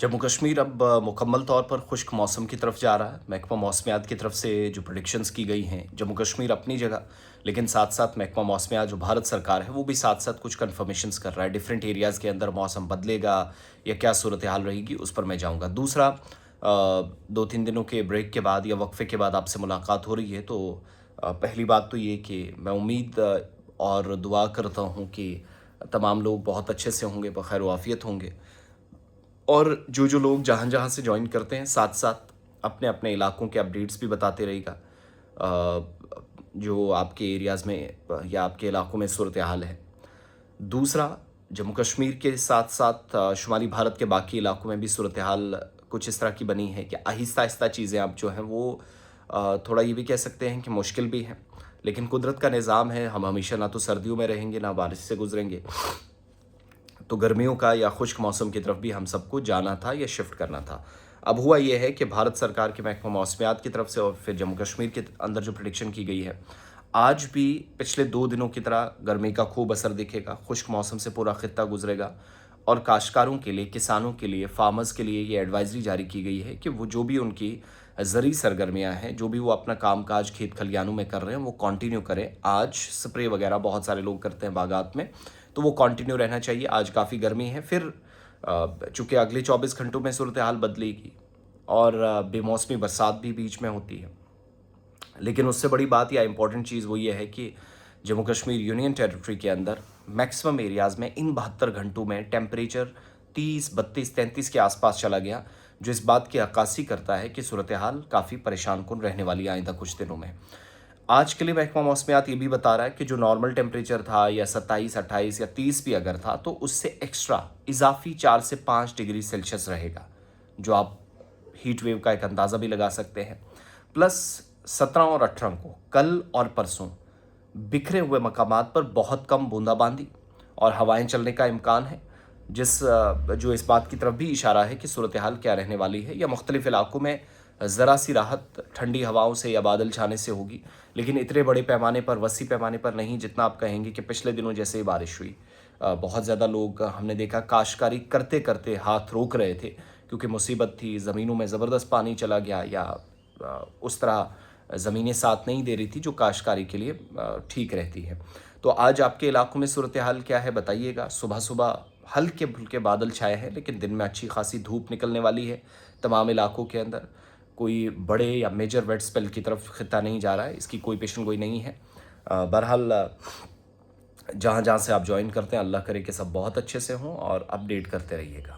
जम्मू कश्मीर अब मुकम्मल तौर पर खुश्क मौसम की तरफ जा रहा है। महकमा मौसमियात की तरफ से जो प्रेडिक्शंस की गई हैं, जम्मू कश्मीर अपनी जगह, लेकिन साथ-साथ महकमा मौसमियात जो भारत सरकार है, वो भी साथ-साथ कुछ कन्फर्मेशंस कर रहा है। डिफरेंट एरियाज़ के अंदर मौसम बदलेगा या क्या सूरत हाल रहेगी, उस पर मैं जाऊँगा। दूसरा 2-3 दिनों के ब्रेक के बाद या वक्फ़े के बाद आपसे मुलाकात हो रही है, तो पहली बात तो ये कि मैं उम्मीद और दुआ करता हूँ कि तमाम लोग बहुत अच्छे से होंगे, बख़ैर व आफ़ियत होंगे। और जो लोग जहाँ-जहाँ से जॉइन करते हैं, साथ-साथ अपने-अपने इलाकों के अपडेट्स भी बताते रहिएगा। जो आपके एरियाज़ में या आपके इलाकों में सूरत-ए-हाल है। दूसरा, जम्मू कश्मीर के साथ-साथ शुमाली भारत के बाकी इलाकों में भी सूरत-ए-हाल कुछ इस तरह की बनी है कि आहिस्ता-आहिस्ता चीज़ें अब जो हैं वो थोड़ा ये भी कह सकते हैं कि मुश्किल भी हैं। लेकिन कुदरत का निज़ाम है, हम हमेशा ना तो सर्दियों में रहेंगे, ना बारिश से गुज़रेंगे। तो गर्मियों का या खुश्क मौसम की तरफ भी हम सबको जाना था या शिफ्ट करना था। अब हुआ ये है कि भारत सरकार के महकमा मौसमियात की तरफ से और फिर जम्मू कश्मीर के अंदर जो प्रेडिक्शन की गई है, आज भी पिछले 2 दिनों की तरह गर्मी का खूब असर दिखेगा, खुश्क मौसम से पूरा खित्ता गुजरेगा और काश्तकारों के लिए, किसानों के लिए, फार्मर्स के लिए ये एडवाइज़री जारी की गई है कि वो जो भी उनकी ज़रूरी सरगर्मियाँ हैं, जो भी वो अपना काम-काज खेत खलिहानों में कर रहे हैं, वो कंटिन्यू करें। आज स्प्रे वगैरह बहुत सारे लोग करते हैं बागात में, तो वो कंटिन्यू रहना चाहिए। आज काफ़ी गर्मी है, फिर चूँकि अगले 24 घंटों में सूरत-ए-हाल बदलेगी और बेमौसमी बरसात भी बीच में होती है। लेकिन उससे बड़ी बात या इम्पोर्टेंट चीज़ वो ये है कि जम्मू कश्मीर यूनियन टेरिटरी के अंदर मैक्सिमम एरियाज़ में इन 72 घंटों में टेम्परेचर 30, 32, 33 के आसपास चला गया, जो इस बात की अक्कासी करता है कि सूरत-ए-हाल काफ़ी परेशान-कुन रहने वाली है आइंदा कुछ दिनों में। आज के लिए महकमा मौसमियात ये भी बता रहा है कि जो नॉर्मल टेम्परेचर था या 27, 28 या 30 भी अगर था, तो उससे एक्स्ट्रा इज़ाफ़ी 4 से 5 डिग्री सेल्सियस रहेगा, जो आप हीट वेव का एक अंदाज़ा भी लगा सकते हैं। प्लस 17 और 18 को कल और परसों बिखरे हुए मकामात पर बहुत कम बूंदाबांदी और हवाएं चलने का इम्कान है, जो इस बात की तरफ भी इशारा है कि सूरत हाल क्या रहने वाली है या मुख्तलिफ इलाकों में ज़रा सी राहत ठंडी हवाओं से या बादल छाने से होगी, लेकिन इतने बड़े पैमाने पर, वसी पैमाने पर नहीं जितना आप कहेंगे कि पिछले दिनों जैसे ही बारिश हुई। बहुत ज़्यादा लोग हमने देखा काश्तकारी करते-करते हाथ रोक रहे थे क्योंकि मुसीबत थी, ज़मीनों में ज़बरदस्त पानी चला गया या उस तरह ज़मीनें साथ नहीं दे रही थी जो काश्तकारी के लिए ठीक रहती है। तो आज आपके इलाकों में सूरत-ए-हाल क्या है बताइएगा। सुबह-सुबह हल्के-फुल्के बादल छाए हैं, लेकिन दिन में अच्छी खासी धूप निकलने वाली है तमाम इलाकों के अंदर। कोई बड़े या मेजर वेट स्पेल की तरफ खित्ता नहीं जा रहा है, इसकी कोई पेशन गोई नहीं है। बहरहाल जहाँ-जहाँ से आप जॉइन करते हैं, अल्लाह करे कि सब बहुत अच्छे से हों और अपडेट करते रहिएगा।